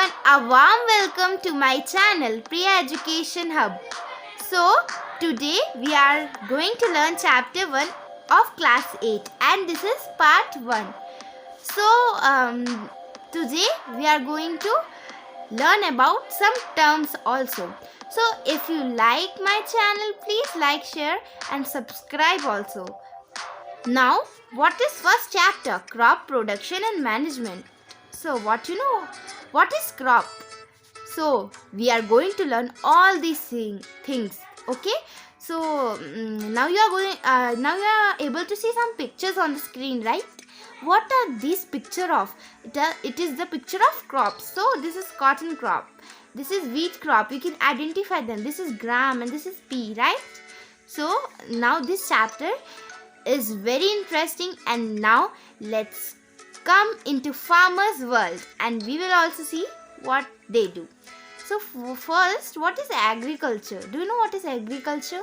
everyone, a warm welcome to my channel Priya Education Hub. So today we are going to learn chapter 1 of class 8 and this is part 1. So today we are going to learn about some terms also. So if you like my channel, please like, share and subscribe also. Now what is first chapter? Crop production and management. So what is crop? So we are going to learn all these things. Okay. So now you are able to see some pictures on the screen, right? What are these picture of? It is the picture of crops. So this is cotton crop. This is wheat crop. You can identify them. This is gram and this is pea, right? So now this chapter is very interesting, and now let's come into farmers world and we will also see what they do. So first, what is agriculture? Do you know what is agriculture?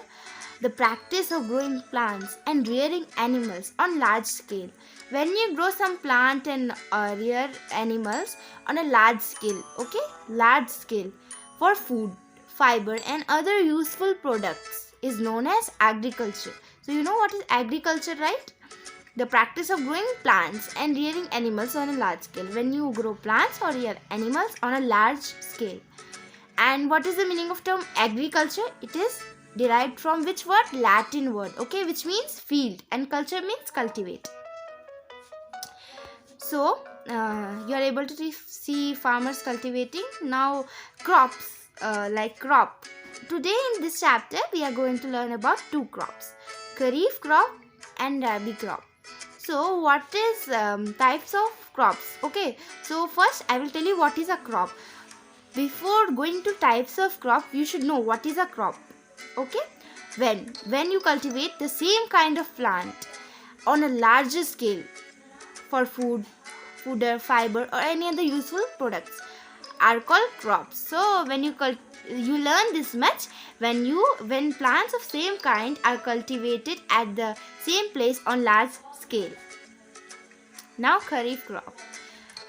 The practice of growing plants and rearing animals on large scale. When you grow some plant and rear animals on a large scale, okay, large scale for food, fiber and other useful products is known as agriculture. So you know what is agriculture, right? The practice of growing plants and rearing animals on a large scale. When you grow plants or rear animals on a large scale. And what is the meaning of term agriculture? It is derived from which word? Latin word, okay, which means field, and culture means cultivate. So you are able to see farmers cultivating. Now crops, like crop. Today in this chapter we are going to learn about two crops, Kharif crop and Rabi crop. So what is types of crops? Okay, so first I will tell you what is a crop. Before going to types of crop, you should know what is a crop. Okay, when you cultivate the same kind of plant on a larger scale for food, fiber or any other useful products are called crops. So when you learn this much, when plants of same kind are cultivated at the same place on large scale. Now Kharif crop.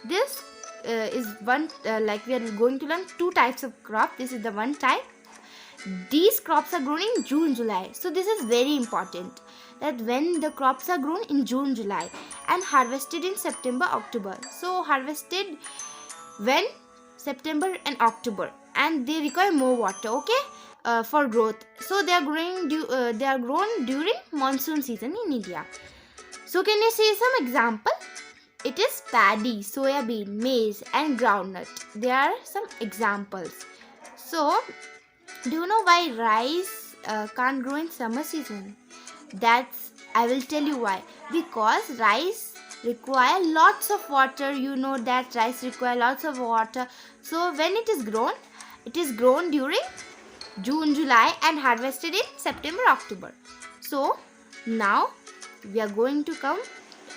This is one like we are going to learn two types of crop. This is the one type. These crops are grown in June, July. So this is very important, that when the crops are grown in June, July and harvested in September, October. So harvested when September and October, and they require more water, okay, for growth. So they are grown during monsoon season in India. So can you see some example? It is paddy, soya bean, maize and groundnut. There are some examples. So do you know why rice can't grow in summer season? I will tell you why. Because rice require lots of water. You know that rice require lots of water. So when it is grown during June, July and harvested in September, October. So now we are going to come.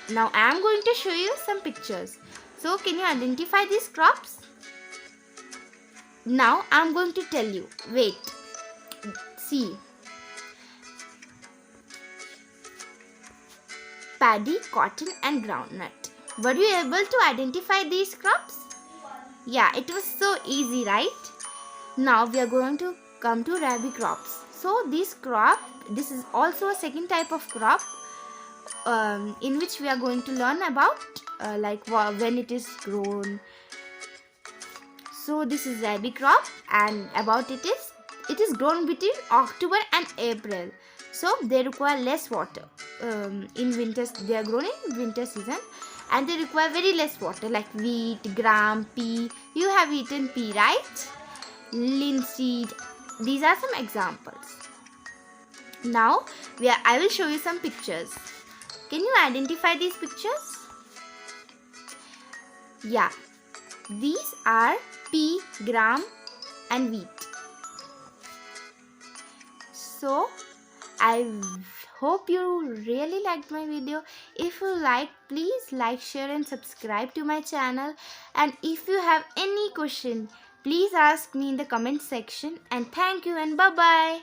Now I am going to show you some pictures. So can you identify these crops? Now I am going to tell you. Wait. See. Paddy, cotton and groundnut. Were you able to identify these crops? Yeah, it was so easy, right? Now we are going to come to Rabi crops. So this is also a second type of crop in which we are going to learn about when it is grown. So this is Rabi crop, and about it is grown between October and April. So they require less water. In winter, they are grown in winter season and they require very less water, like wheat, gram, pea. You have eaten pea, right? Linseed. These are some examples. Now I will show you some pictures. Can you identify these pictures? Yeah, these are pea, gram and wheat. So I hope you really liked my video. If you liked, please like, share and subscribe to my channel. And if you have any question, please ask me in the comment section. And thank you and bye bye.